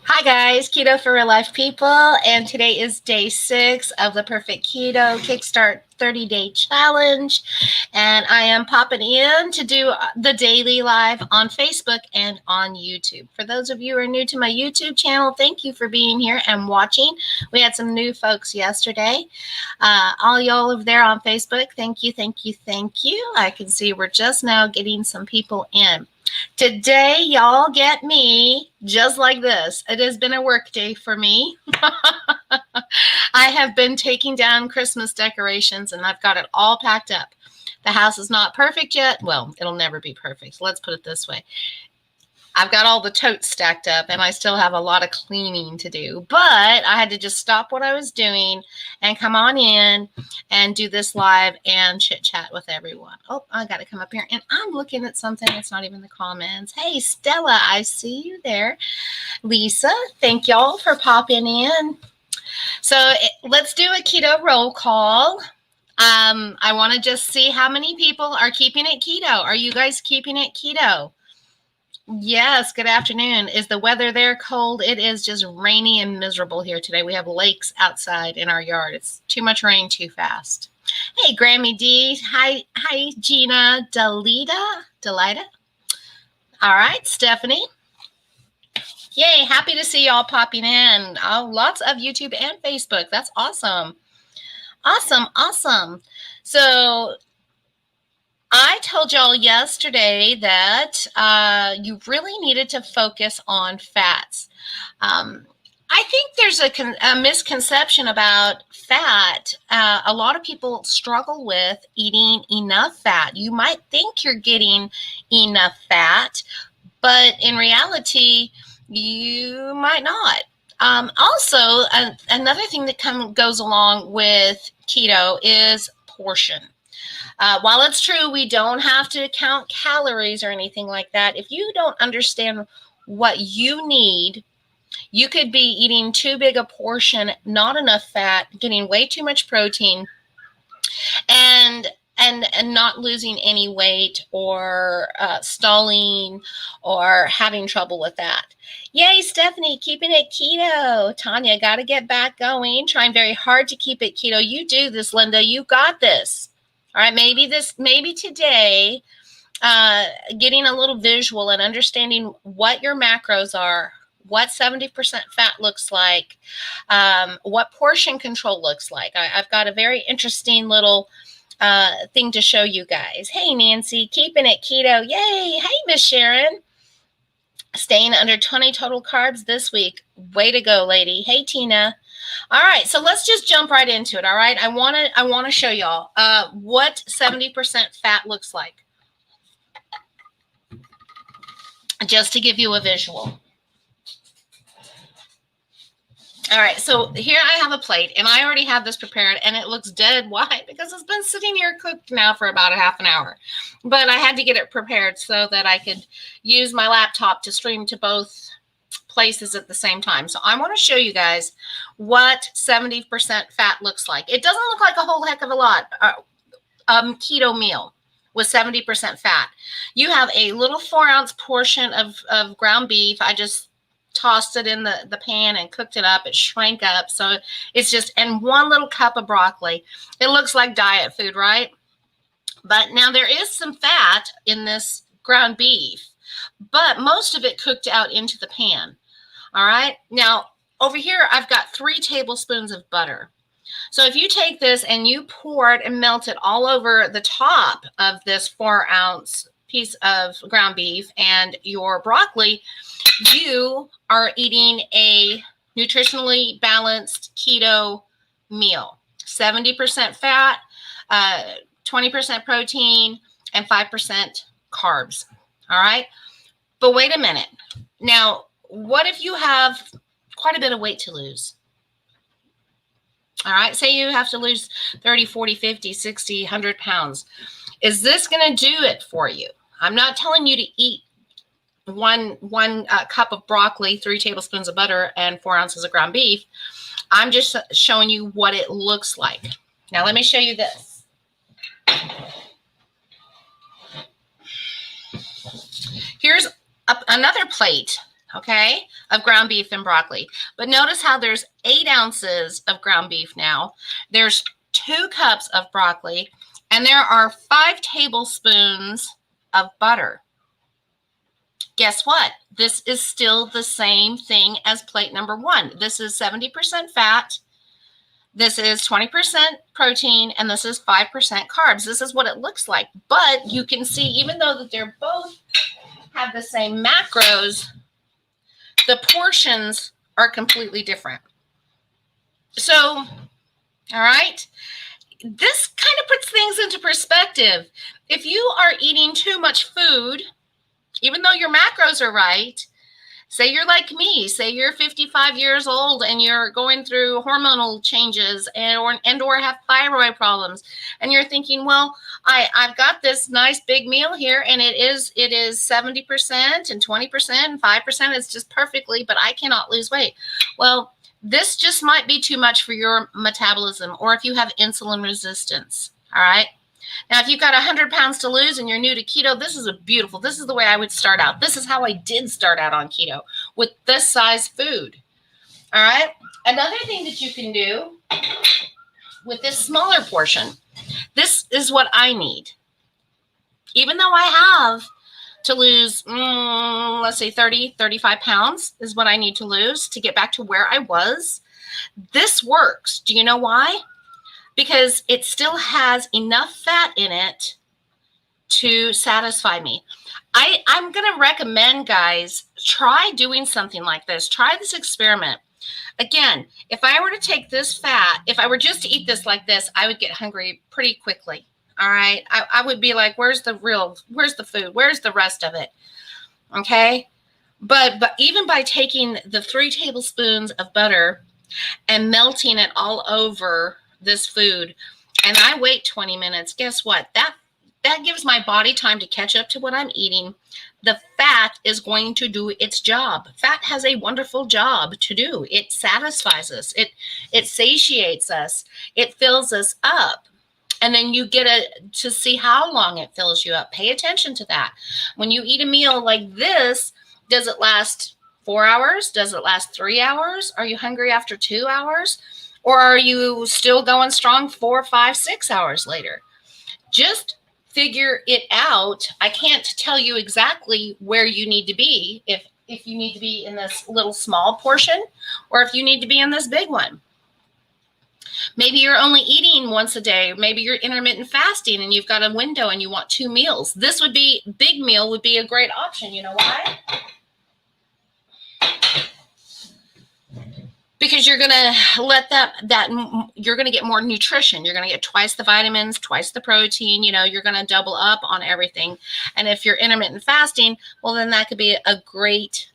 Hi guys, Keto for Real Life people, and today is day 6 of the Perfect Keto Kickstart 30-day challenge, and I am popping in to do the daily live on Facebook and on YouTube. For those of you who are new to my YouTube channel, thank you for being here and watching. We had some new folks yesterday. All y'all over there on Facebook, thank you, thank you, thank you. I can see we're just now getting some people in. Today, y'all get me just like this. It has been a work day for me. I have been taking down Christmas decorations and I've got it all packed up. The house is not perfect yet. Well, it'll never be perfect. Let's put it this way. I've got all the totes stacked up and I still have a lot of cleaning to do, but I had to just stop what I was doing and come on in and do this live and chit chat with everyone. Oh, I got to come up here and I'm looking at something that's not even the comments. Hey, Stella, I see you there. Lisa, thank y'all for popping in. So let's do a keto roll call. I want to just see how many people are keeping it keto. Are you guys keeping it keto? Yes, good afternoon. Is the weather there cold? It is just rainy and miserable here today. We have lakes outside in our yard. It's too much rain too fast. Hey, Grammy D. Hi, Gina. Delita. All right, Stephanie. Yay, happy to see y'all popping in. Oh, lots of YouTube and Facebook. That's awesome. Awesome. So I told y'all yesterday that you really needed to focus on fats. I think there's a misconception about fat. A lot of people struggle with eating enough fat. You might think you're getting enough fat, but in reality, you might not. Also, another thing that goes along with keto is portion. While it's true we don't have to count calories or anything like that, if you don't understand what you need, you could be eating too big a portion, not enough fat, getting way too much protein, and not losing any weight or stalling or having trouble with that. Yay, Stephanie, keeping it keto. Tanya, got to get back going. Trying very hard to keep it keto. You do this, Linda. You got this. All right, maybe today, getting a little visual and understanding what your macros are, what 70% fat looks like, what portion control looks like. I've got a very interesting little thing to show you guys. Hey, Nancy, keeping it keto. Yay. Hey, Miss Sharon. Staying under 20 total carbs this week. Way to go, lady. Hey, Tina. All right, so let's just jump right into it. All right, I want to show y'all what 70% fat looks like, just to give you a visual. All right, so here I have a plate, and I already have this prepared, and it looks dead white because it's been sitting here cooked now for about a half an hour. But I had to get it prepared so that I could use my laptop to stream to both places at the same time. So I want to show you guys what 70% fat looks like. It doesn't look like a whole heck of a lot. Keto meal with 70% fat. You have a little 4-ounce portion of ground beef. I just tossed it in the pan and cooked it up. It shrank up. So it's just, and 1 little cup of broccoli. It looks like diet food, right? But now there is some fat in this ground beef, but most of it cooked out into the pan. All right. Now over here, I've got 3 tablespoons of butter. So if you take this and you pour it and melt it all over the top of this 4-ounce piece of ground beef and your broccoli, you are eating a nutritionally balanced keto meal. 70% fat, 20% protein, and 5% carbs. All right. But wait a minute. Now, what if you have quite a bit of weight to lose? All right. Say you have to lose 30, 40, 50, 60, 100 pounds. Is this going to do it for you? I'm not telling you to eat one cup of broccoli, 3 tablespoons of butter, and 4 ounces of ground beef. I'm just showing you what it looks like. Now, let me show you this. Here's another plate. okay, of ground beef and broccoli. But notice how there's 8 ounces of ground beef now. There's 2 cups of broccoli, and there are 5 tablespoons of butter. Guess what? This is still the same thing as plate number 1. This is 70% fat. This is 20% protein, and this is 5% carbs. This is what it looks like. But you can see, even though that they're both have the same macros, the portions are completely different. So, all right, this kind of puts things into perspective. If you are eating too much food, even though your macros are right, say you're like me, say you're 55 years old and you're going through hormonal changes and or have thyroid problems, and you're thinking, well, I've got this nice big meal here, and it is 70% and 20% and 5%. It's just perfectly, but I cannot lose weight. Well, this just might be too much for your metabolism, or if you have insulin resistance. All right. Now, if you've got 100 pounds to lose and you're new to keto, this is the way I would start out. This is how I did start out on keto, with this size food. All right. Another thing that you can do with this smaller portion, this is what I need. Even though I have to lose, let's say 30, 35 pounds is what I need to lose to get back to where I was. This works. Do you know why? Because it still has enough fat in it to satisfy me. I'm going to recommend, guys, try doing something like this. Try this experiment. Again, if I were to take this fat, if I were just to eat this like this, I would get hungry pretty quickly. All right. I would be like, where's the food? Where's the rest of it? Okay. But even by taking the 3 tablespoons of butter and melting it all over this food, and I wait 20 minutes, guess what? That gives my body time to catch up to what I'm eating. The fat is going to do its job. Fat has a wonderful job to do. It satisfies us. It satiates us. It fills us up. And then you get to see how long it fills you up. Pay attention to that. When you eat a meal like this, does it last 4 hours? Does it last 3 hours? Are you hungry after 2 hours? Or are you still going strong 4, 5, 6 hours later? Just figure it out. I can't tell you exactly where you need to be, if you need to be in this little small portion or if you need to be in this big one. Maybe you're only eating once a day. Maybe you're intermittent fasting and you've got a window and you want 2 meals. Big meal would be a great option. You know why? Because you're going to let you're going to get more nutrition. You're going to get twice the vitamins, twice the protein. You're going to double up on everything. And if you're intermittent fasting, well, then that could be a great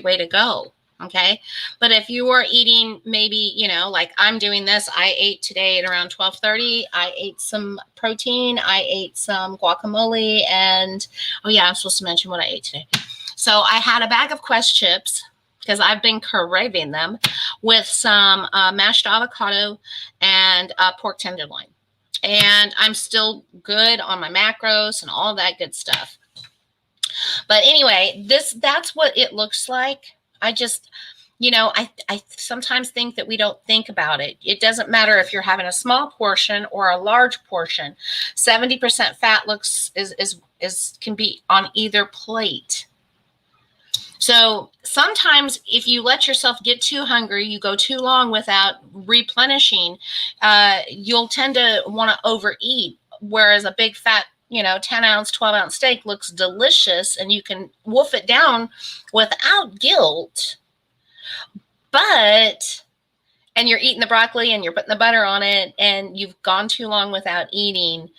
way to go. Okay. But if you are eating maybe, like I'm doing this, I ate today at around 12:30. I ate some protein. I ate some guacamole. And, oh yeah, I'm supposed to mention what I ate today. So I had a bag of Quest chips, because I've been craving them, with some mashed avocado and pork tenderloin. And I'm still good on my macros and all that good stuff. But anyway, that's what it looks like. I just, I sometimes think that we don't think about it. It doesn't matter if you're having a small portion or a large portion. 70% fat can be on either plate. So sometimes if you let yourself get too hungry, you go too long without replenishing, you'll tend to want to overeat, whereas a big fat 10-ounce, 12-ounce steak looks delicious and you can wolf it down without guilt. And you're eating the broccoli and you're putting the butter on it and you've gone too long without eating.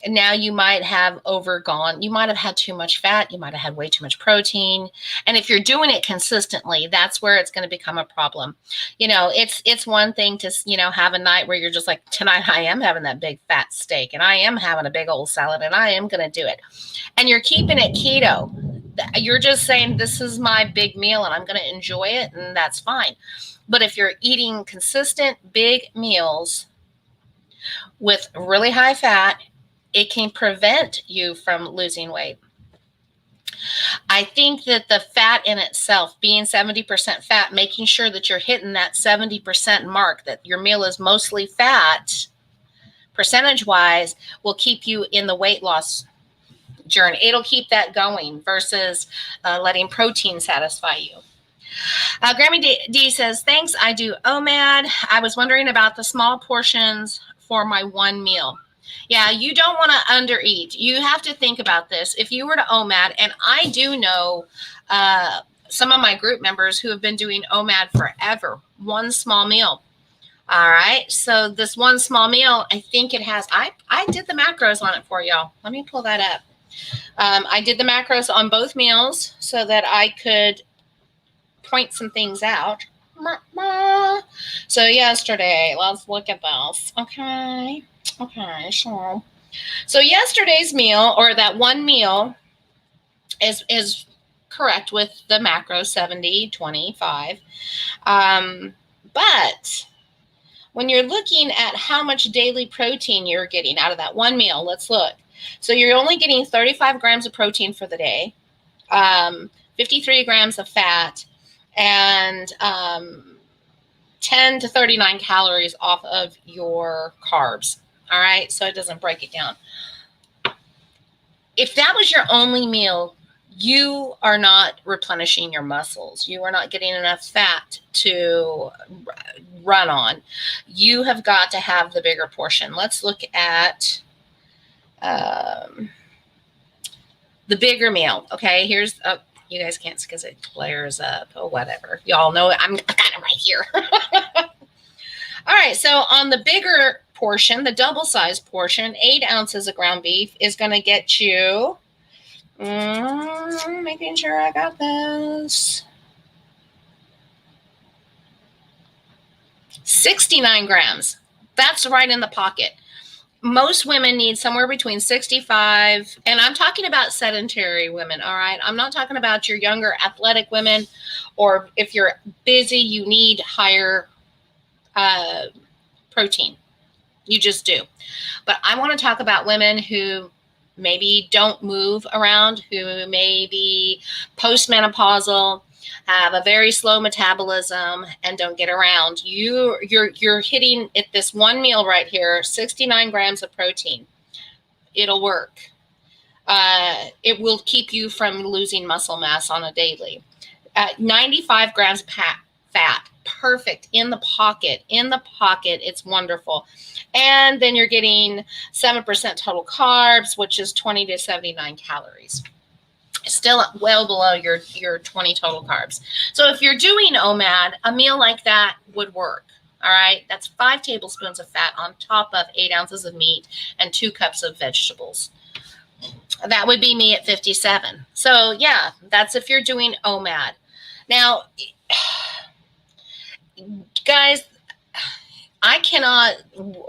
And now you might have you might have had too much fat. You might have had way too much protein. And if you're doing it consistently, that's where it's going to become a problem. It's one thing to, have a night where you're just like, tonight I am having that big fat steak and I am having a big old salad and I am going to do it. And you're keeping it keto. You're just saying, this is my big meal and I'm going to enjoy it. And that's fine. But if you're eating consistent big meals with really high fat, it can prevent you from losing weight. I think that the fat in itself, being 70% fat, making sure that you're hitting that 70% mark, that your meal is mostly fat, percentage-wise, will keep you in the weight loss journey. It'll keep that going versus letting protein satisfy you. Grammy D says, thanks, I do OMAD. I was wondering about the small portions for my one meal. Yeah, you don't want to undereat. You have to think about this. If you were to OMAD, and I do know some of my group members who have been doing OMAD forever, one small meal. All right, so this one small meal, I think it has, I did the macros on it for y'all. Let me pull that up. I did the macros on both meals so that I could point some things out. So yesterday, let's look at this. Okay, sure. So yesterday's meal, or that one meal, is correct with the macro 70, 25. But when you're looking at how much daily protein you're getting out of that one meal, let's look. So you're only getting 35 grams of protein for the day, 53 grams of fat, and 10 to 39 calories off of your carbs. All right, so it doesn't break it down. If that was your only meal, you are not replenishing your muscles. You are not getting enough fat to run on. You have got to have the bigger portion. Let's look at the bigger meal. Okay, here's you guys can't see because it glares up. Oh, whatever. Y'all know it. I got it right here. All right, so on the bigger portion, the double-sized portion, 8 ounces of ground beef is going to get you, making sure I got this, 69 grams. That's right in the pocket. Most women need somewhere between 65, and I'm talking about sedentary women, all right? I'm not talking about your younger athletic women, or if you're busy, you need higher protein. You just do. But I want to talk about women who maybe don't move around, who may be postmenopausal, have a very slow metabolism, and don't get around. You're hitting at this one meal right here, 69 grams of protein. It'll work. It will keep you from losing muscle mass on a daily. 95 grams fat. Perfect. In the pocket. It's wonderful. And then you're getting 7% total carbs, which is 20 to 79 calories. Still well below your 20 total carbs. So if you're doing OMAD, a meal like that would work. All right. That's 5 tablespoons of fat on top of 8 ounces of meat and 2 cups of vegetables. That would be me at 57. So yeah, that's if you're doing OMAD. Now, guys, I cannot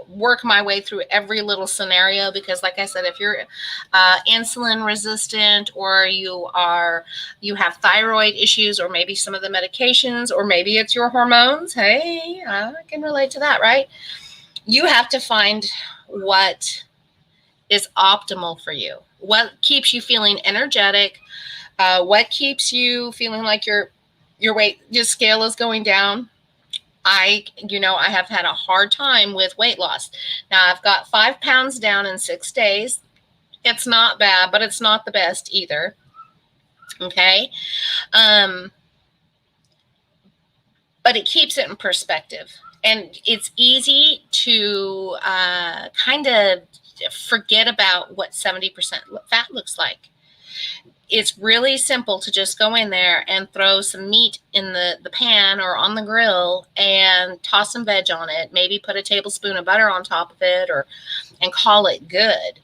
work my way through every little scenario because, like I said, if you're insulin resistant, or you have thyroid issues, or maybe some of the medications, or maybe it's your hormones. Hey, I can relate to that, right? You have to find what is optimal for you. What keeps you feeling energetic? What keeps you feeling like your scale is going down? I have had a hard time with weight loss. Now I've got 5 pounds down in 6 days. It's not bad, but it's not the best either. Okay. But it keeps it in perspective, and it's easy to kind of forget about what 70% fat looks like. It's really simple to just go in there and throw some meat in the pan or on the grill and toss some veg on it. Maybe put a tablespoon of butter on top of it, and call it good.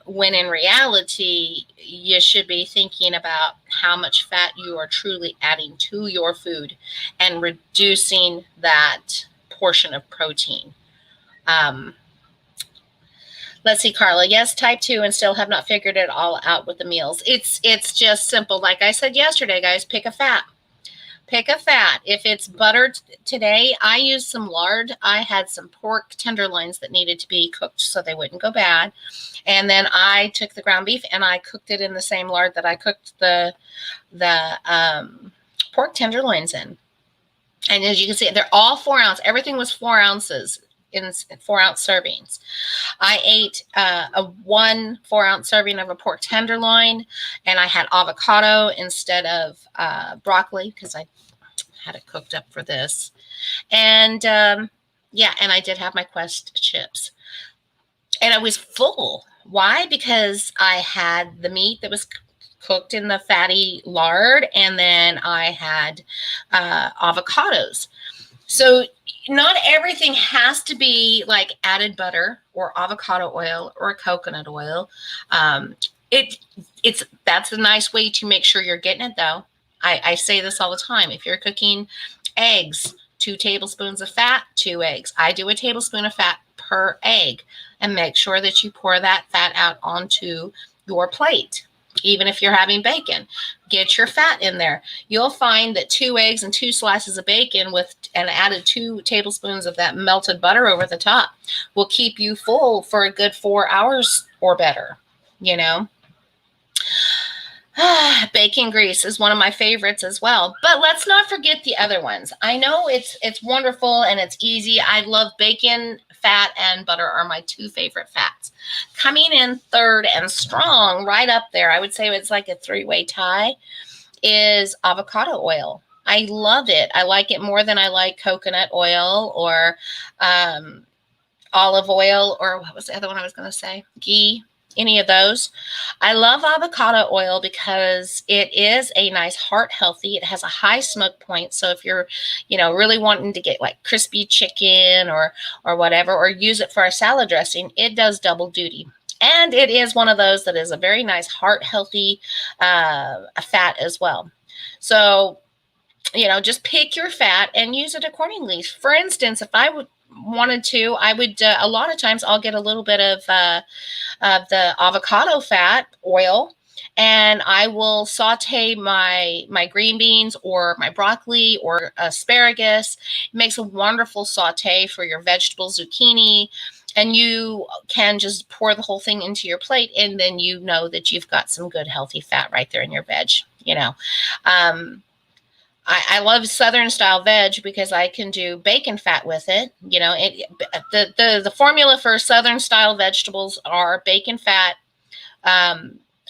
When in reality, you should be thinking about how much fat you are truly adding to your food and reducing that portion of protein. Let's see, Carla. Yes, type 2 and still have not figured it all out with the meals. It's just simple. Like I said yesterday, guys, pick a fat. Pick a fat. If it's butter today, I used some lard. I had some pork tenderloins that needed to be cooked so they wouldn't go bad. And then I took the ground beef and I cooked it in the same lard that I cooked the pork tenderloins in. And as you can see, they're all 4 ounce. Everything was 4 ounces in 4 ounce servings. I ate a 1 4 ounce serving of a pork tenderloin, and I had avocado instead of broccoli because I had it cooked up for this. And yeah, and I did have my Quest chips. And I was full. Why? Because I had the meat that was cooked in the fatty lard, and then I had avocados. So not everything has to be like added butter or avocado oil or coconut oil. That's a nice way to make sure you're getting it, though. I say this all the time. If you're cooking eggs, 2 tablespoons of fat, 2 eggs. I do a tablespoon of fat per egg, and make sure that you pour that fat out onto your plate. Even if you're having bacon, get your fat in there. You'll find that 2 eggs and 2 slices of bacon and added 2 tablespoons of that melted butter over the top will keep you full for a good 4 hours or better, you know. Bacon grease is one of my favorites as well, but let's not forget the other ones. I know it's wonderful and it's easy. I love bacon, fat, and butter are my 2 favorite fats. Coming in third and strong, right up there, I would say it's like a 3-way tie, is avocado oil. I love it. I like it more than I like coconut oil or olive oil, or what was the other one I was going to say? Ghee. Any of those. I love avocado oil because it is a nice heart healthy. It has a high smoke point. So if you're, really wanting to get like crispy chicken or whatever, or use it for a salad dressing, it does double duty. And it is one of those that is a very nice heart healthy fat as well. So, just pick your fat and use it accordingly. For instance, if I wanted to, I would, a lot of times I'll get a little bit of the avocado fat oil, and I will saute my green beans or my broccoli or asparagus. It makes a wonderful saute for your vegetables, zucchini, and you can just pour the whole thing into your plate, and then you know that you've got some good healthy fat right there in your veg. I love Southern style veg because I can do bacon fat with it. The formula for Southern style vegetables are bacon fat,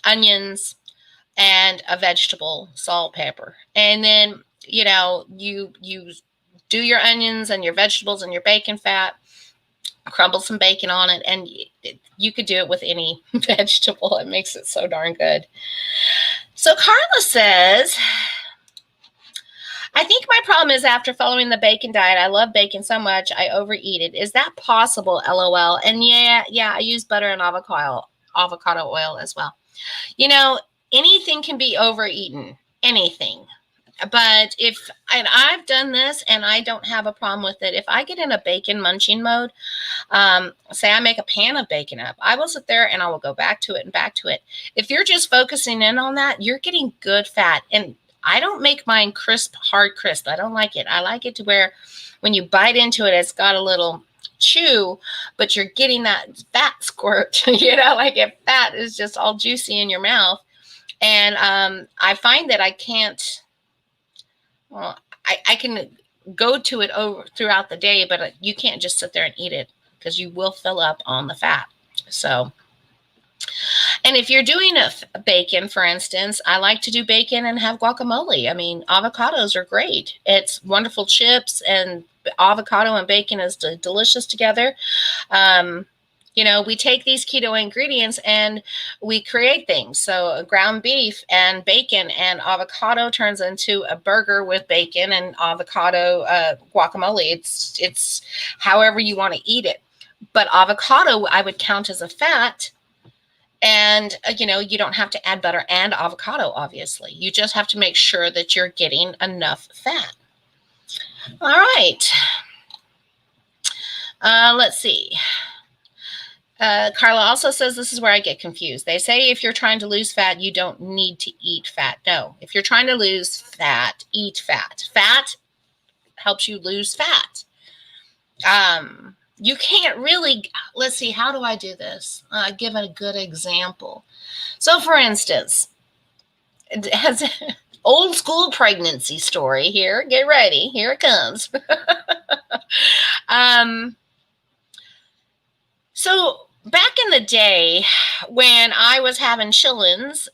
onions, and a vegetable, salt, pepper. And then, you do your onions and your vegetables and your bacon fat, crumble some bacon on it, and you could do it with any vegetable. It makes it so darn good. So Carla says, I think my problem is after following the bacon diet, I love bacon so much, I overeat it. Is that possible? LOL. And yeah, I use butter and avocado oil as well. Anything can be overeaten, anything. But and I've done this and I don't have a problem with it. If I get in a bacon munching mode, say I make a pan of bacon up, I will sit there and I will go back to it and back to it. If you're just focusing in on that, you're getting good fat. And I don't make mine hard crisp. I don't like it. I like it to where when you bite into it, it's got a little chew, but you're getting that fat squirt, like if fat is just all juicy in your mouth. And I find that I can't, I can go to it over throughout the day, but you can't just sit there and eat it because you will fill up on the fat. So, and if you're doing a bacon, for instance, I like to do bacon and have guacamole. I mean, avocados are great. It's wonderful chips, and avocado and bacon is delicious together. We take these keto ingredients and we create things. So ground beef and bacon and avocado turns into a burger with bacon and avocado guacamole. It's however you want to eat it. But avocado, I would count as a fat. And, you don't have to add butter and avocado, obviously. You just have to make sure that you're getting enough fat. All right. Let's see. Carla also says this is where I get confused. They say if you're trying to lose fat, you don't need to eat fat. No, if you're trying to lose fat, eat fat. Fat helps you lose fat. You can't really, let's see, how do I do this? Give a good example. So for instance, it has old school pregnancy story here. Get ready. Here it comes. So back in the day when I was having chillins,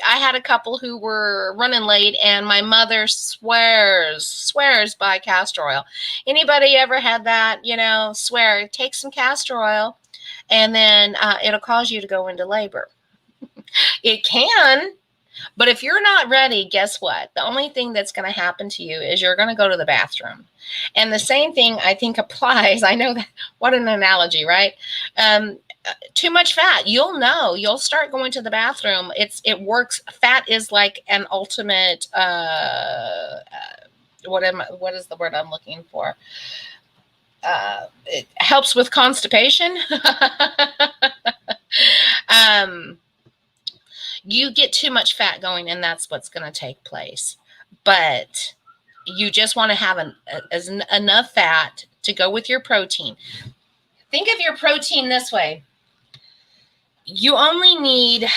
I had a couple who were running late, and my mother swears by castor oil. Anybody ever had that? You know, swear, take some castor oil, and then it'll cause you to go into labor. It can, but if you're not ready, guess what? The only thing that's going to happen to you is you're going to go to the bathroom. And the same thing I think applies. I know that, what an analogy, right? Too much fat, you'll know. You'll start going to the bathroom. It works. Fat is like an ultimate. What is the word I'm looking for? It helps with constipation. You get too much fat going, and that's what's going to take place. But you just want to have enough fat to go with your protein. Think of your protein this way. You only need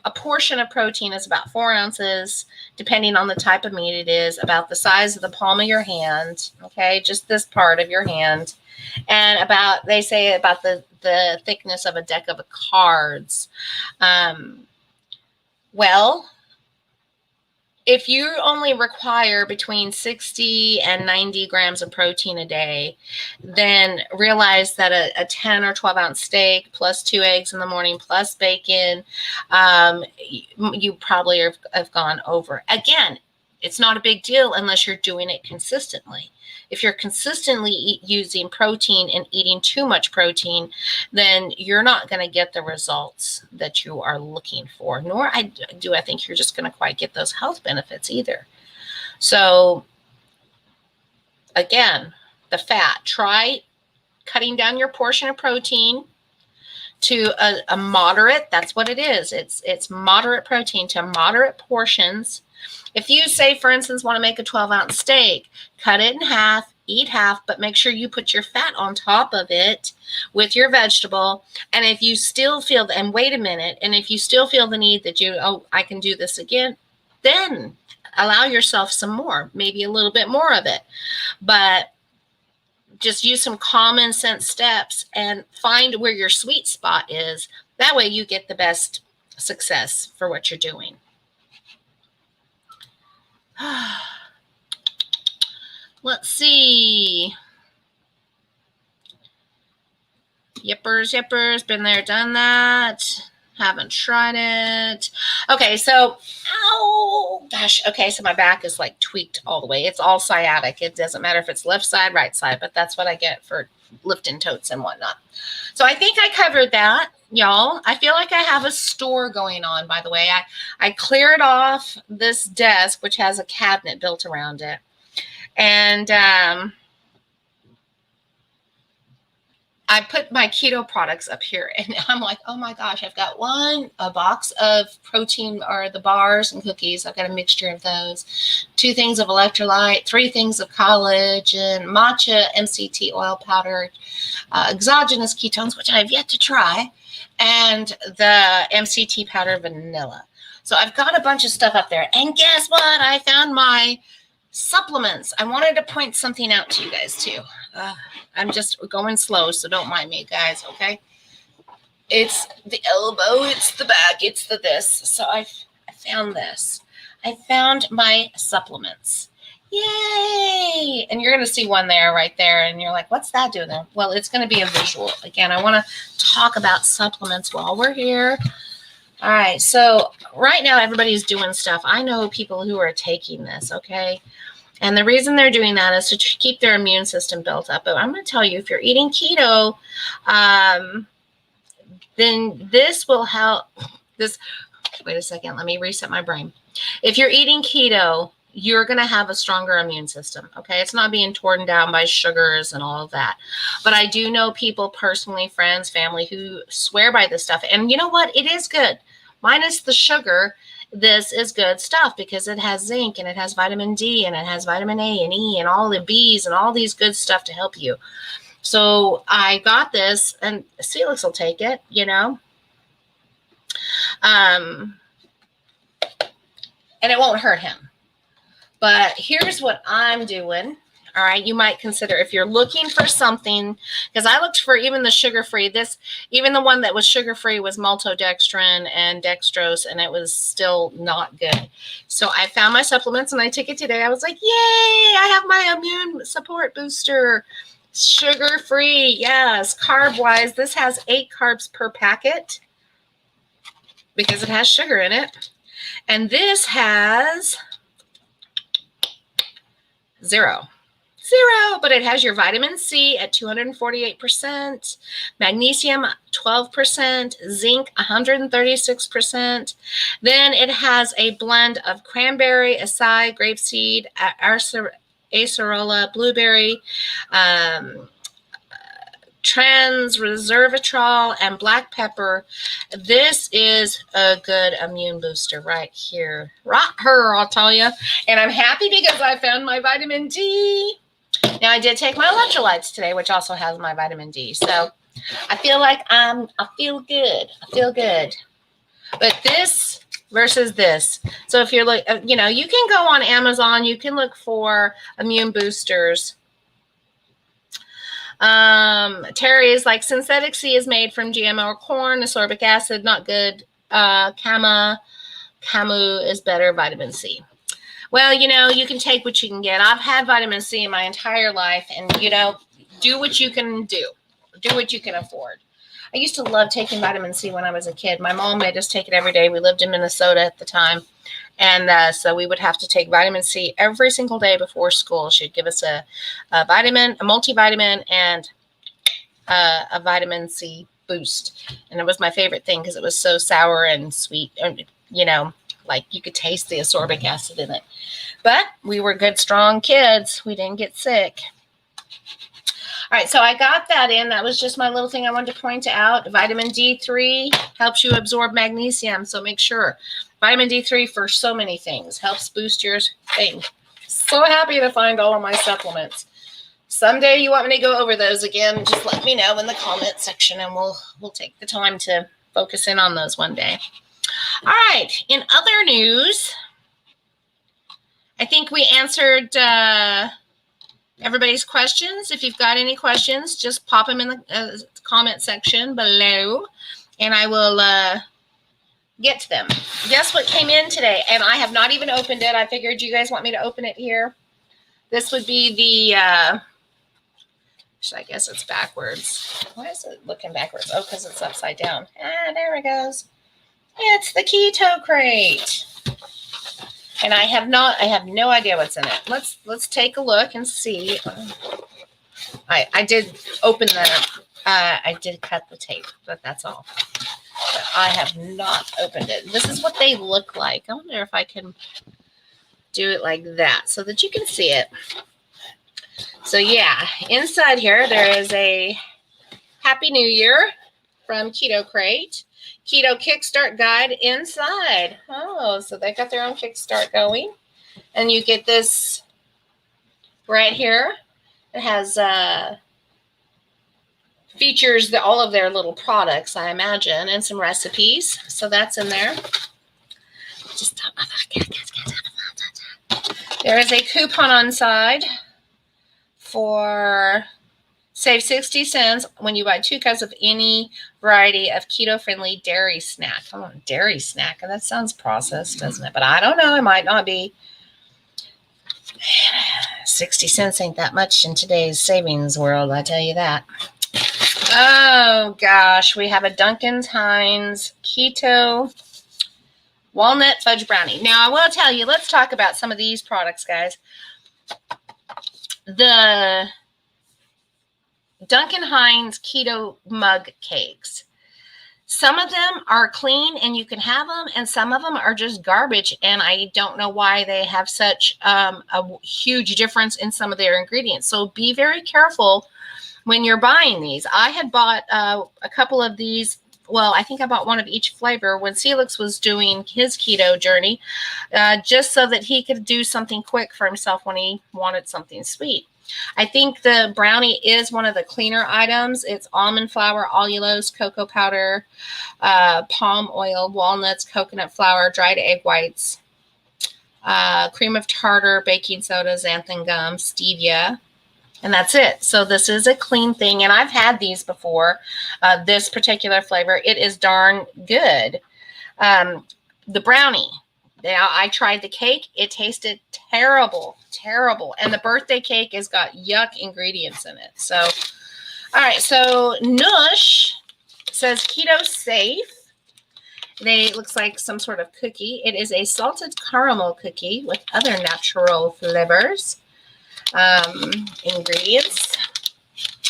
a portion of protein is about 4 ounces, depending on the type of meat it is, about the size of the palm of your hand, okay, just this part of your hand, and about, they say about the thickness of a deck of cards. Well, if you only require between 60 and 90 grams of protein a day, then realize that a 10 or 12 ounce steak plus 2 eggs in the morning plus bacon, you probably have gone over. Again, it's not a big deal unless you're doing it consistently. If you're consistently using protein and eating too much protein, then you're not going to get the results that you are looking for, nor I think you're just going to quite get those health benefits either. So again, the fat, try cutting down your portion of protein to a moderate, that's what it is. It's moderate protein to moderate portions. If you say, for instance, want to make a 12-ounce steak, cut it in half, eat half, but make sure you put your fat on top of it with your vegetable. And if you still feel, and wait a minute, and if you still feel the need that I can do this again, then allow yourself some more, maybe a little bit more of it. But just use some common sense steps and find where your sweet spot is. That way you get the best success for what you're doing. Let's see. Yippers, been there, done that. Haven't tried it. Okay, so, oh gosh. Okay, so my back is like tweaked all the way. It's all sciatic. It doesn't matter if it's left side, right side, but that's what I get for lifting totes and whatnot. So I think I covered that, y'all. I feel like I have a store going on, by the way. I cleared off this desk, which has a cabinet built around it. And I put my keto products up here, and I'm like, oh my gosh, I've got a box of protein, or the bars and cookies. I've got a mixture of those. 2 things of electrolyte, 3 things of collagen, matcha MCT oil powder, exogenous ketones, which I've yet to try, and the MCT powder vanilla. So I've got a bunch of stuff up there. And guess what? I found my supplements. I wanted to point something out to you guys too. I'm just going slow, so don't mind me, guys, okay? It's the elbow, it's the back, it's the this. So I found this. I found my supplements. Yay! And you're going to see one there, right there, and you're like, what's that doing there? Well, it's going to be a visual. Again, I want to talk about supplements while we're here. All right, so right now everybody's doing stuff. I know people who are taking this, okay? And the reason they're doing that is to keep their immune system built up. But I'm going to tell you, if you're eating keto, then this will help. Wait a second. Let me reset my brain. If you're eating keto, you're going to have a stronger immune system. Okay. It's not being torn down by sugars and all of that. But I do know people personally, friends, family, who swear by this stuff. And you know what? It is good. Minus the sugar, this is good stuff because it has zinc and it has vitamin D and it has vitamin A and E and all the B's and all these good stuff to help you. So I got this, and Felix will take it, you know. And it won't hurt him. But here's what I'm doing. All right, you might consider if you're looking for something, because I looked for even the sugar-free. Even the one that was sugar-free was maltodextrin and dextrose, and it was still not good. So I found my supplements, and I took it today. I was like, yay, I have my immune support booster. Sugar-free, yes. Carb-wise, this has 8 carbs per packet because it has sugar in it. And this has 0, but it has your vitamin C at 248%, magnesium 12%, zinc 136%. Then it has a blend of cranberry, acai, grapeseed, acerola, blueberry, trans resveratrol, and black pepper. This is a good immune booster right here. Right here, I'll tell you. And I'm happy because I found my vitamin D. Now, I did take my electrolytes today, which also has my vitamin D. So I feel like I feel good. I feel good. But this versus this. So if you're like, you know, you can go on Amazon. You can look for immune boosters. Terry is like, synthetic C is made from GMO corn, ascorbic acid, not good. Camu is better, vitamin C. Well, you know, you can take what you can get. I've had vitamin C my entire life, and, you know, do what you can do. Do what you can afford. I used to love taking vitamin C when I was a kid. My mom made us take it every day. We lived in Minnesota at the time. And so we would have to take vitamin C every single day before school. She'd give us a vitamin, a multivitamin, and a vitamin C boost. And it was my favorite thing because it was so sour and sweet. And, you know, like you could taste the ascorbic acid in it. But we were good, strong kids. We didn't get sick. All right, so I got that in. That was just my little thing I wanted to point out. Vitamin D3 helps you absorb magnesium, so make sure. Vitamin D3 for so many things. Helps boost your thing. So happy to find all of my supplements. Someday you want me to go over those again, just let me know in the comment section, and we'll take the time to focus in on those one day. All right, in other news, I think we answered everybody's questions. If you've got any questions, just pop them in the comment section below, and I will get to them. Guess what came in today? And I have not even opened it. I figured you guys want me to open it here. This would be the, I guess it's backwards. Why is it looking backwards? Oh, because it's upside down. There it goes. It's the Keto Crate. And I have no idea what's in it. Let's take a look and see. I did open I did cut the tape, but that's all. But I have not opened it. This is what they look like. I wonder if I can do it like that so that you can see it. So yeah, inside here there is a Happy New Year from Keto Crate. Keto Kickstart guide inside. Oh, so they got their own Kickstart going. And you get this right here. It has features all of their little products, I imagine, and some recipes. So that's in there. There is a coupon on side for save 60 cents when you buy 2 cups of any variety of keto-friendly dairy snack. I want a dairy snack. That sounds processed, doesn't it? But I don't know. It might not be. 60 cents ain't that much in today's savings world, I tell you that. Oh, gosh. We have a Duncan Hines Keto Walnut Fudge Brownie. Now, I will tell you, let's talk about some of these products, guys. The Duncan Hines Keto Mug Cakes. Some of them are clean and you can have them, and some of them are just garbage. And I don't know why they have such a huge difference in some of their ingredients. So be very careful when you're buying these. I had bought a couple of these. Well, I think I bought one of each flavor when Felix was doing his keto journey, just so that he could do something quick for himself when he wanted something sweet. I think the brownie is one of the cleaner items. It's almond flour, allulose, cocoa powder, palm oil, walnuts, coconut flour, dried egg whites, cream of tartar, baking soda, xanthan gum, stevia, and that's it. So this is a clean thing, and I've had these before. This particular flavor, it is darn good. The brownie. Now, I tried the cake. It tasted terrible, terrible. And the birthday cake has got yuck ingredients in it. So, all right. So, Nush says keto safe. It looks like some sort of cookie. It is a salted caramel cookie with other natural flavors. Ingredients.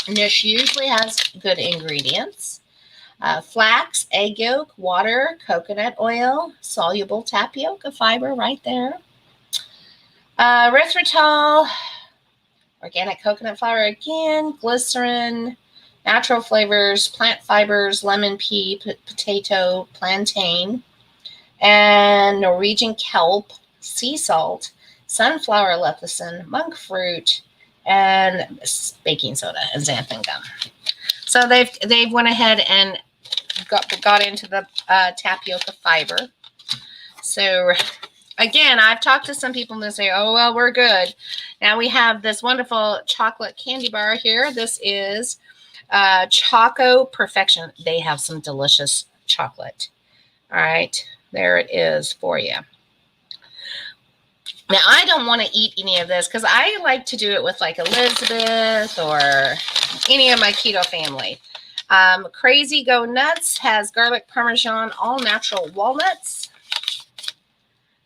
Nush usually has good ingredients. Flax, egg yolk, water, coconut oil, soluble tapioca fiber right there. Erythritol, organic coconut flour again, glycerin, natural flavors, plant fibers, lemon pea, potato, plantain, and Norwegian kelp, sea salt, sunflower lecithin, monk fruit, and baking soda and xanthan gum. So they've went ahead and got into the tapioca fiber. So again, I've talked to some people and they say, oh, well, we're good. Now we have this wonderful chocolate candy bar here. This is Choco Perfection. They have some delicious chocolate. All right, there it is for you. Now, I don't want to eat any of this because I like to do it with like Elizabeth or any of my keto family. Crazy Go Nuts has garlic parmesan, all natural walnuts.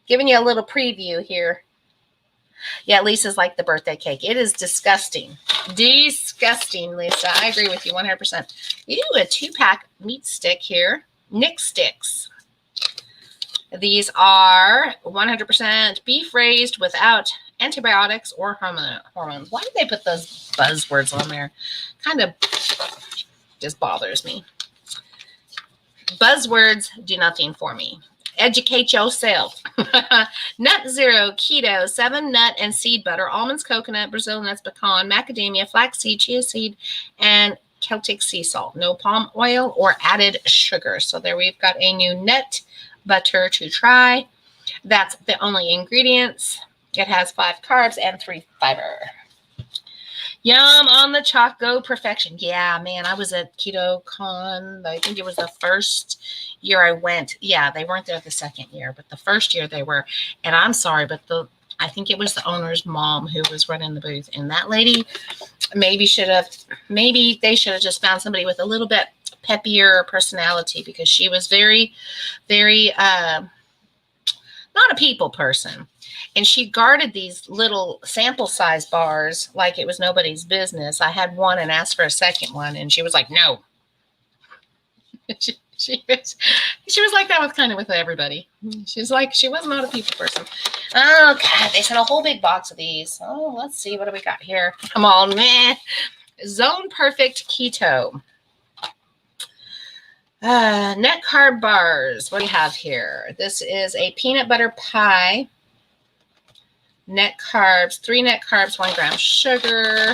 Giving you a little preview here. Yeah, Lisa's like the birthday cake. It is disgusting. Disgusting, Lisa. I agree with you 100%. Ew, a 2-pack meat stick here. Nick sticks. These are 100% beef raised without antibiotics or hormones. Why did they put those buzzwords on there? Kind of just bothers me. Buzzwords do nothing for me. Educate yourself. Nut Zero, keto, 7 nut and seed butter, almonds, coconut, Brazil nuts, pecan, macadamia, flaxseed, chia seed, and Celtic sea salt. No palm oil or added sugar. So there we've got a new nut butter to try. That's the only ingredients. It has 5 carbs and 3 fiber. Yum on the Choco Perfection. Yeah, man, I was at KetoCon. I think it was the first year I went. Yeah, they weren't there the second year, but the first year they were. And I'm sorry, but I think it was the owner's mom who was running the booth. And that lady maybe they should have just found somebody with a little bit peppier personality, because she was very, very not a people person. And she guarded these little sample size bars like it was nobody's business. I had one and asked for a second one, and she was like, no. she was like that with everybody. She's like, she was not a people person. Oh, God, they sent a whole big box of these. Oh, let's see. What do we got here? Come on, man. Zone Perfect Keto. Net carb bars. What do we have here? This is a peanut butter pie. Net carbs, 3 net carbs, 1 gram sugar.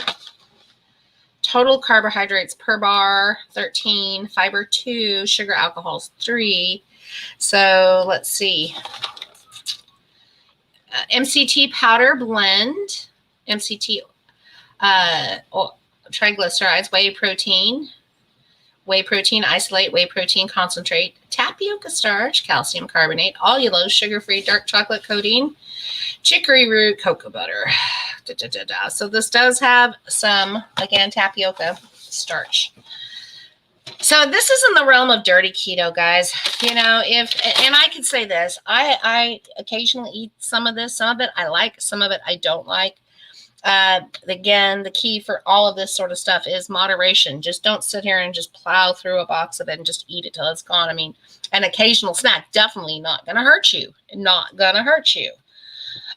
Total carbohydrates per bar, 13. Fiber, 2. Sugar, alcohols, 3. So let's see. MCT powder blend. MCT triglycerides, whey protein isolate, whey protein concentrate, tapioca starch, calcium carbonate, allulose, sugar-free dark chocolate coating, chicory root, cocoa butter. So this does have some, again, tapioca starch. So this is in the realm of dirty keto, guys. You know, and I could say this, I occasionally eat some of this. Some of it I like, some of it I don't like. Again, the key for all of this sort of stuff is moderation. Just don't sit here and just plow through a box of it and just eat it till it's gone. I mean, an occasional snack, definitely not going to hurt you. Not going to hurt you.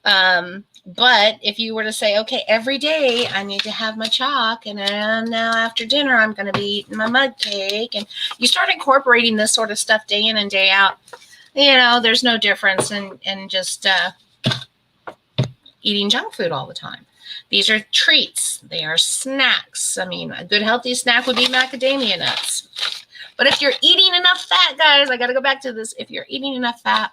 But if you were to say, okay, every day I need to have my chalk, and then now after dinner I'm going to be eating my mud cake, and you start incorporating this sort of stuff day in and day out, you know, there's no difference in just eating junk food all the time. These are treats. They are snacks. I mean, a good healthy snack would be macadamia nuts. But if you're eating enough fat, guys, I got to go back to this. If you're eating enough fat,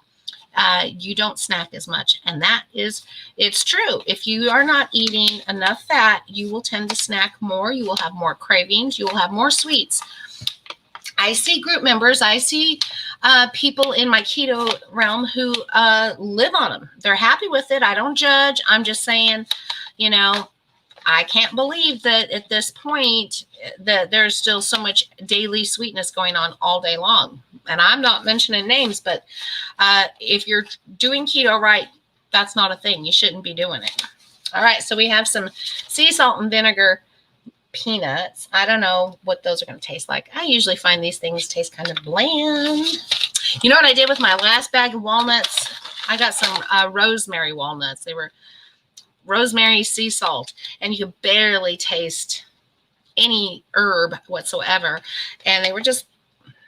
you don't snack as much. And that is, it's true. If you are not eating enough fat, you will tend to snack more. You will have more cravings. You will have more sweets. I see group members. I see people in my keto realm who live on them. They're happy with it. I don't judge. I'm just saying, you know, I can't believe that at this point that there's still so much daily sweetness going on all day long. And I'm not mentioning names, but if you're doing keto right, that's not a thing. You shouldn't be doing it. All right, so we have some sea salt and vinegar peanuts. I don't know what those are going to taste like. I usually find these things taste kind of bland. You know what I did with my last bag of walnuts? I got some rosemary walnuts. They were rosemary sea salt, and you could barely taste any herb whatsoever, and they were just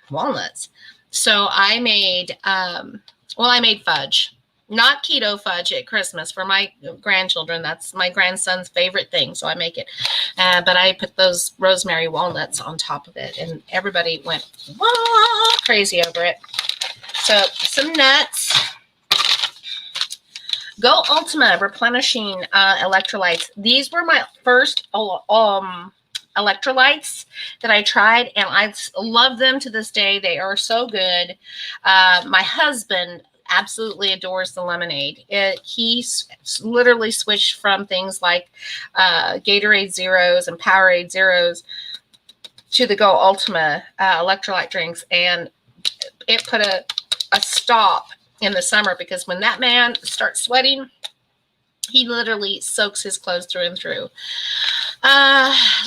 walnuts. So I made I made fudge, not keto fudge at Christmas for my grandchildren. That's my grandson's favorite thing, so I make it. But I put those rosemary walnuts on top of it, and everybody went crazy over it. So some nuts. Go Ultima replenishing electrolytes. These were my first electrolytes that I tried, and I love them to this day. They are so good. My husband absolutely adores the lemonade. He literally switched from things like Gatorade Zeros and Powerade Zeros to the Go Ultima electrolyte drinks, and it put a stop in the summer, because when that man starts sweating, he literally soaks his clothes through and through.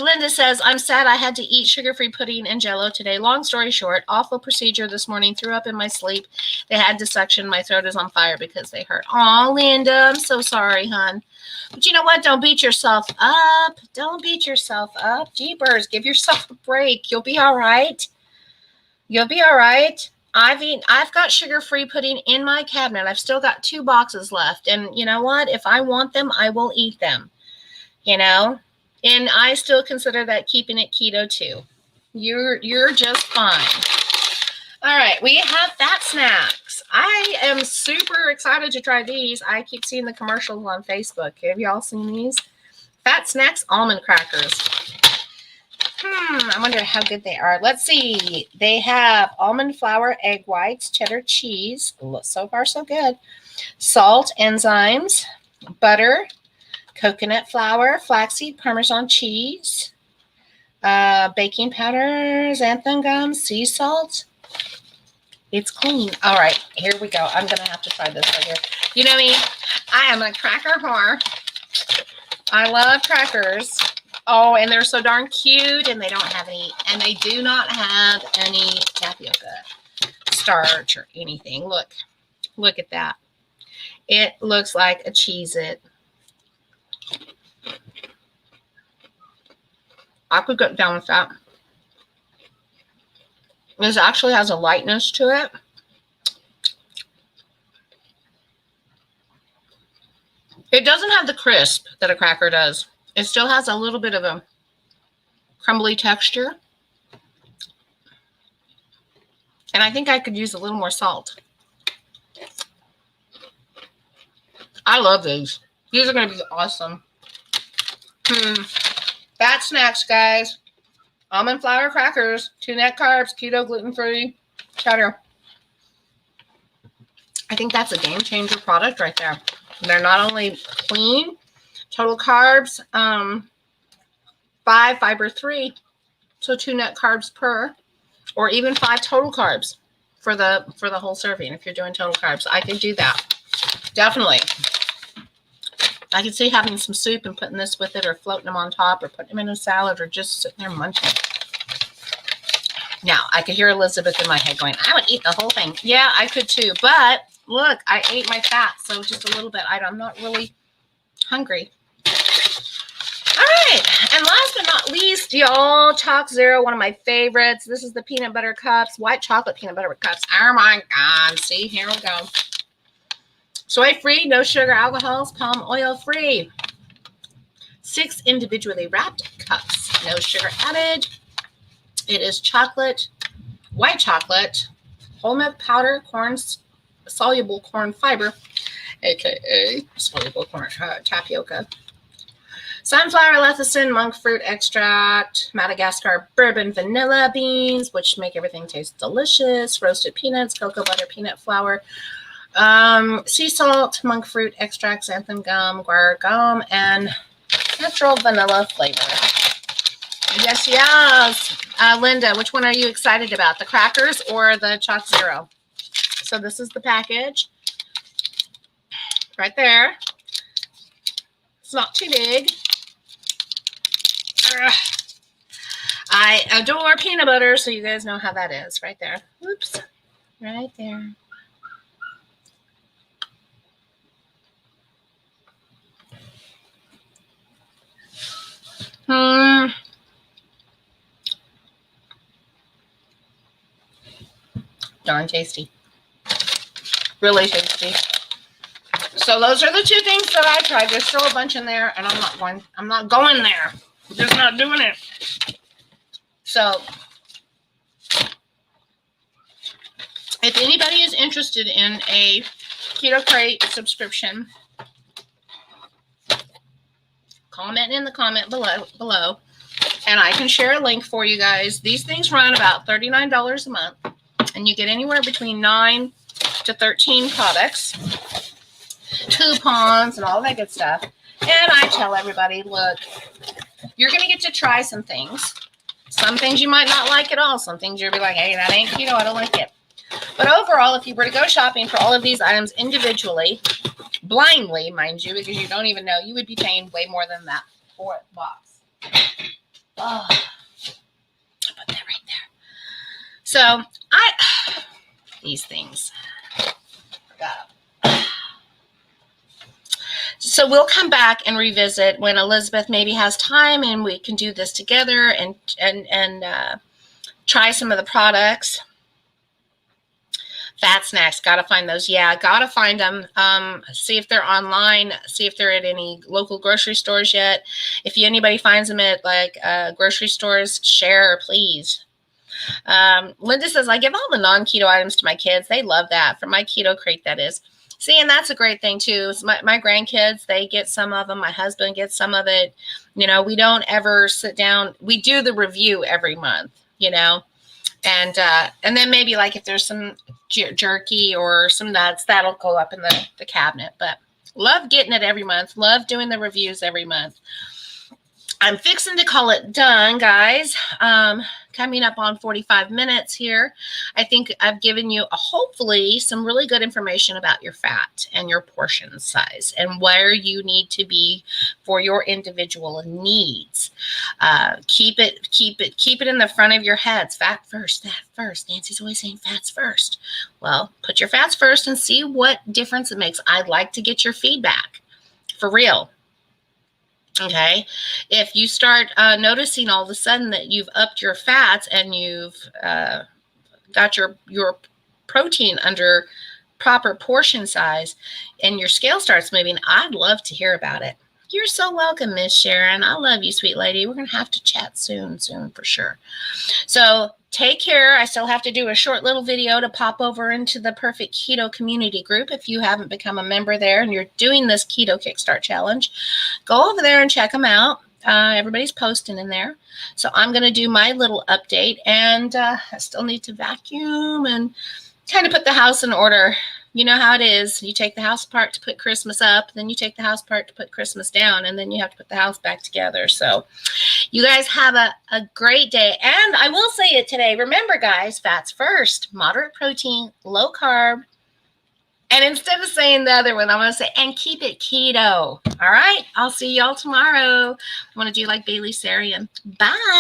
Linda says, I'm sad I had to eat sugar-free pudding and Jell-O today. Long story short, awful procedure this morning. Threw up in my sleep. They had to suction. My throat is on fire because they hurt. Oh, Linda, I'm so sorry, hon. But you know what? Don't beat yourself up. Don't beat yourself up. Jeepers, give yourself a break. You'll be all right. You'll be all right. I've got sugar-free pudding in my cabinet. I've still got 2 boxes left. And you know what? If I want them, I will eat them. You know? And I still consider that keeping it keto too. You're just fine. All right, we have fat snacks. I am super excited to try these. I keep seeing the commercials on Facebook. Have y'all seen these? Fat snacks almond crackers. I wonder how good they are. Let's see. They have almond flour, egg whites, cheddar cheese. So far, so good. Salt, enzymes, butter, coconut flour, flaxseed, Parmesan cheese, baking powder, xanthan gum, sea salt. It's clean. All right, here we go. I'm going to have to try this right here. You know me, I am a cracker whore. I love crackers. Oh, and they're so darn cute, and they don't have any, and they do not have any tapioca starch or anything. Look at that. It looks like a Cheez-It. I could get down with that. This actually has a lightness to it. It doesn't have the crisp that a cracker does. It still has a little bit of a crumbly texture. And I think I could use a little more salt. I love these. These are going to be awesome. Fat snacks, guys. Almond flour crackers, 2 net carbs, keto, gluten-free, cheddar. I think that's a game changer product right there. They're not only clean, total carbs, 5, fiber 3, so 2 net carbs per, or even 5 total carbs for the whole serving. If you're doing total carbs, I can do that. Definitely. I could see having some soup and putting this with it, or floating them on top, or putting them in a salad, or just sitting there munching. Now, I could hear Elizabeth in my head going, I would eat the whole thing. Yeah, I could too. But look, I ate my fat, so just a little bit. I'm not really hungry. All right. And last but not least, y'all, Chalk Zero, one of my favorites. This is the peanut butter cups, white chocolate peanut butter cups. Oh my God. See, here we go. Soy-free, no sugar alcohols, palm oil-free. 6 individually wrapped cups, no sugar added. It is chocolate, white chocolate, whole milk powder, soluble corn fiber, aka soluble corn tapioca, sunflower lecithin, monk fruit extract, Madagascar bourbon vanilla beans, which make everything taste delicious, roasted peanuts, cocoa butter, peanut flour, sea salt, monk fruit extract, xanthan gum, guar gum, and natural vanilla flavor. Yes, yes. Linda, which one are you excited about? The crackers or the Chalk Zero? So this is the package. Right there. It's not too big. I adore peanut butter, so you guys know how that is. Right there. Oops. Right there. Darn tasty. Really tasty. So those are the 2 things that I tried. There's still a bunch in there, and I'm not going there. I'm just not doing it. So if anybody is interested in a Keto Crate subscription, comment in the comment below, and I can share a link for you guys. These things run about $39 a month, and you get anywhere between 9 to 13 products, coupons, and all that good stuff. And I tell everybody, look, you're going to get to try some things. Some things you might not like at all. Some things you'll be like, hey, that ain't keto, I don't like it. But overall, if you were to go shopping for all of these items individually, blindly, mind you, because you don't even know, you would be paying way more than that for a box. Oh, I put that right there. So, these things. So we'll come back and revisit when Elizabeth maybe has time, and we can do this together and try some of the products. Fat snacks, gotta find those. Yeah, gotta find them. See if they're online. See if they're at any local grocery stores yet. If anybody finds them at like grocery stores, share, please. Linda says, I give all the non-keto items to my kids. They love that. From my Keto Crate, that is. See, and that's a great thing, too. My grandkids, they get some of them. My husband gets some of it. You know, we don't ever sit down. We do the review every month, you know. And then maybe like if there's some jerky or some nuts, that'll go up in the cabinet. But love getting it every month. Love doing the reviews every month. I'm fixing to call it done, guys. Coming up on 45 minutes here. I think I've given you hopefully some really good information about your fat and your portion size and where you need to be for your individual needs. Keep it in the front of your heads. Fat first, fat first. Nancy's always saying fats first. Well, put your fats first and see what difference it makes. I'd like to get your feedback for real. Okay, if you start noticing all of a sudden that you've upped your fats and you've got your protein under proper portion size and your scale starts moving, I'd love to hear about it. You're so welcome, Miss Sharon. I love you, sweet lady. We're going to have to chat soon for sure. So take care. I still have to do a short little video to pop over into the Perfect Keto community group. If you haven't become a member there and you're doing this Keto Kickstart challenge, go over there and check them out. Everybody's posting in there. So I'm going to do my little update, and I still need to vacuum and kind of put the house in order. You know how it is. You take the house apart to put Christmas up, then you take the house apart to put Christmas down, and then you have to put the house back together. So you guys have a great day. And I will say it today. Remember, guys, fats first, moderate protein, low carb, And instead of saying the other one, I'm going to say, and keep it keto. All right. I'll see y'all tomorrow. I want to do like Bailey Sarian. Bye.